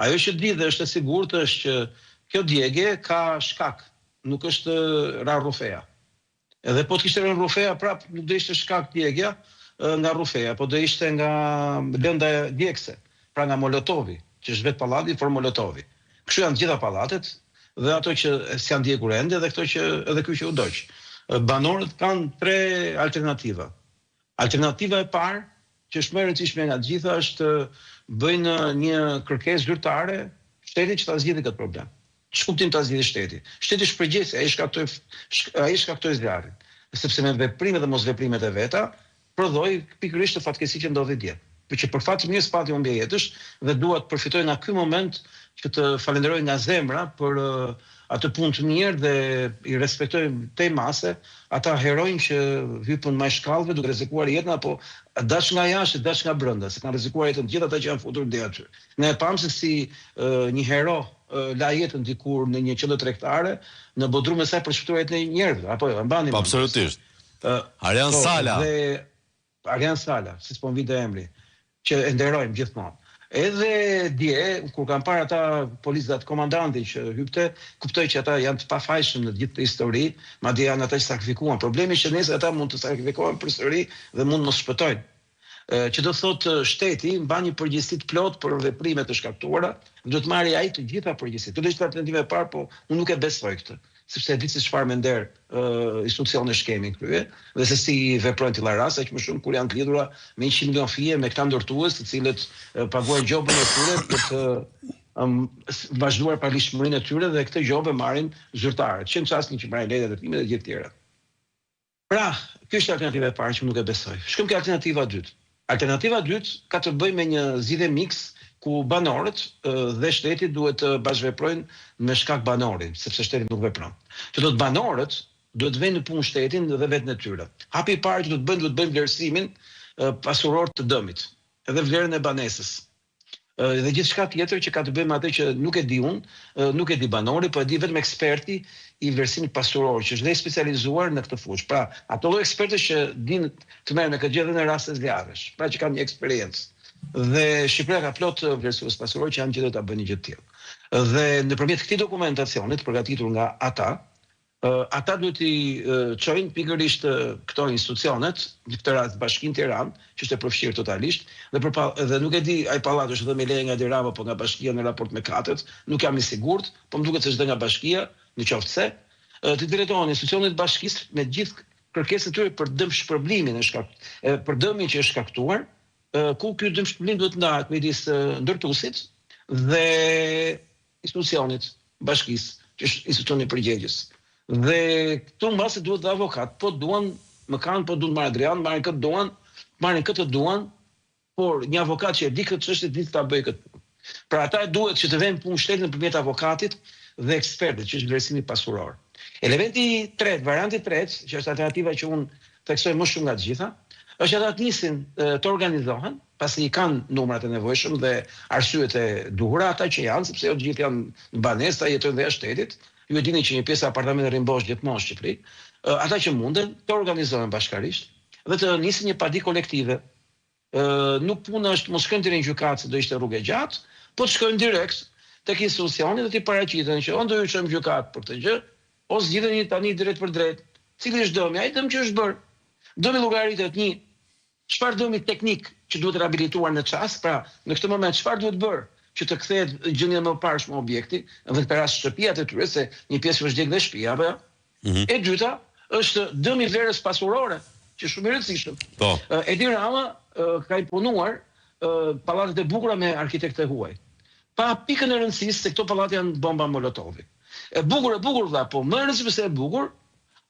Ajo që di dhe është e sigurt është që kjo djegje ka shkak, nuk është ra rrufeja. Edhe po të kishte rënë rrufeja, prap nuk do ishte shkak djegja nga rrufeja, po do ishte nga lënda djegse, pra nga Molotovi, që është vetë pallati for Molotovi. Kështu janë të gjitha pallatet dhe ato që s'janë djegur ende dhe këto që edhe ky që u doq. Banorët kanë 3 alternativa. Alternativa e parë, që është më e rëndësishme nga të gjitha, është bëjnë një kërkesë zyrtare shtetit që ta zgjidhë këtë problem. Ç'kuptim ta zgjidhë shteti? Shteti shpërgjese, ai shkaktoi zjarrin. Sepse me veprimet dhe mosveprimet e veta, prodhoi pikërisht të fatkeqësi që ndodhi dje. Por që për fat të mirë spati humbje jetësh dhe dua të përfitoj nga ky moment që të falenderoj nga zemra për atë punë të mirë dhe i respektoj tej mase ata herojnë që hypën më shkallëve duke rrezikuar jetën apo dash nga jashtë, dash nga brenda, se kanë rrezikuar jetën të gjithë ata që janë futur deri aty. Ne e pam se si një hero la jetën dikur në një qendër tregtare në Bodrum e saj për shpëtuar jetën e njerëzve, apo jo, mbani. Absolutisht. Arjan Sala. Dhe Arjan Sala, si s'po vite emri, që e nderojmë gjithmonë. Edhe dje, kur kanë parë ata policët komandanti që hypte, kuptoj që ata janë të pafajshëm në gjithë të histori, madje janë ata që sakrifikuan. Problemi është që nesër ata mund të sakrifikohen përsëri dhe mund mos shpëtojnë. Që do thotë shteti mban një përgjegjësi të plot për veprimet e shkaktuara, duhet marrë ai të gjitha përgjegjësitë. Kjo është alternativa e parë, po unë nuk e besoj këtë, sepse e di se çfarë më nder institucionet shkemi krye dhe se si veprojnë tilla raste, aq më shumë kur janë të lidhura me 100 milion fije me këta ndërtues, të cilët paguajnë gjobën e tyre për të vazhduar paligjshmërinë e tyre dhe këtë gjobë marrin zyrtarët, që në çastin që marrin lehtë ndërtime dhe gjithë tjera. Pra, kjo është alternativa e parë që nuk e besoj. Shkojmë ke alternativa e dytë. Alternativa e dytë ka të bëjë me një zgjidhje miks ku banorët dhe shteti duhet të bashkëveprojnë me shkak banorit, sepse shteti nuk vepron. Që do të banorët duhet të vënë në punë shtetin dhe vetën e tyre. Hapi i parë që do të bëjnë vlerësimin pasuror të dëmit, edhe vlerën e banesës. Dhe gjithçka tjetër që ka të bëjë me atë që nuk e di unë, nuk e di banori, po e di vetëm eksperti i vlerësimit pasuror, që është dhe specializuar në këtë fushë. Pra, ato lloj ekspertësh që dinë të merren me këtë gjë në raste zgjarrësh, pra që kanë një eksperiencë. Dhe Shqipëria ka plot vlerësues pasuror që janë gjithë ta bëjnë gjë të tillë. Dhe nëpërmjet këtij dokumentacioni të përgatitur nga ata duhet i çojnë pikërisht këto institucionet, në këtë rast Bashkinë Tiranë, që është e përfshirë totalisht, dhe nuk e di ai pallati është edhe me leje nga Dirava apo nga Bashkia në raport me katët, nuk jam i sigurt, po më duket se është nga Bashkia, nëse të drejtohen institucionet e bashkisë me gjithë kërkesat e tyre për dëmshpërblimin për dëmin që është shkaktuar, ku ky dëmshpërblim duhet ndahet midis ndërtuesit dhe institucionit bashkisë, që është institucioni i përgjegjës. Dhe këtu mbase duhet dhe avokat, po duan, më kanë, po duan marrë Adrian, marrin këtë duan, por një avokat që e di këtë çështje di ta bëjë këtë punë. Pra ata duhet që të vënë punë shtetin nëpërmjet avokatit dhe ekspertit, që është vlerësimi pasuror. Elementi i tretë, varianti i tretë, që është alternativa që unë theksoj më shumë nga të gjitha, është ata të nisin të organizohen, pasi i kanë numrat e nevojshëm dhe arsyet e duhura ata që janë, sepse jo të gjithë janë në banesë, jetojnë dhe jashtë shtetit. Ju e dini që një pjesë e apartamenteve rimbosh gjithmonë në Shqipëri, ata që munden të organizohen bashkarisht dhe të nisin një padi kolektive. Nuk puna është mos shkojnë në gjykatë se do ishte rrugë e gjatë, po të shkojnë direkt tek institucioni dhe të paraqiten që do ju shojmë gjykatë për këtë gjë, ose zgjidheni tani drejt për drejt. Cili është dëmi? Ai dëm që është bërë. Dëmi llogaritet një çfarë dëmi teknik që duhet rehabilituar në çast, pra në këtë moment çfarë duhet bërë që të kthehet gjendja më parshme objekti, edhe këtë rast shtëpiat e tyre, se një pjesë është djegë dhe shtëpia, apo jo? E dyta është dëmi vlerës pasurore, që është shumë i rëndësishëm. Edi Rama ka imponuar pallatet e bukura me arkitektë huaj. Pa pikën e rëndësisë se këto pallate janë bomba Molotovi. E bukur dha, po më e rëndësishme se e bukur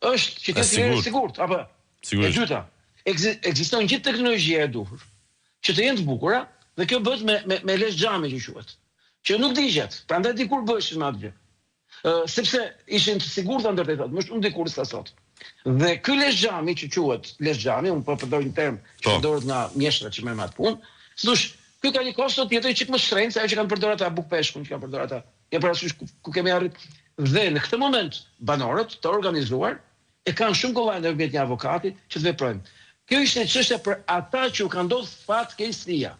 është që të jetë sigurt, apo? E dyta, ekziston gjithë teknologjia e duhur që të jenë të bukura. Dhe kjo bëhet me lesh xhami që quhet, që nuk digjet, prandaj dikur bëshin me atë gjë. Sepse ishin të sigurta ndërtej thotë, më shumë dikur se sot. Dhe ky lesh xhami që quhet lesh xhami, unë po përdor një term që përdoret nga mjeshtrat që merren me atë punë, thosh, ky ka një kosto tjetër çik më shtrenjtë se ajo që kanë përdorur ata bukpeshkun që kanë përdorur ata. Ja parasysh ku kemi arrit. Dhe në këtë moment banorët të organizuar e kanë shumë kollaj ndërmjet një avokati që të veprojnë. Kjo ishte çështja për ata që u ka ndodhur fatkeqësia.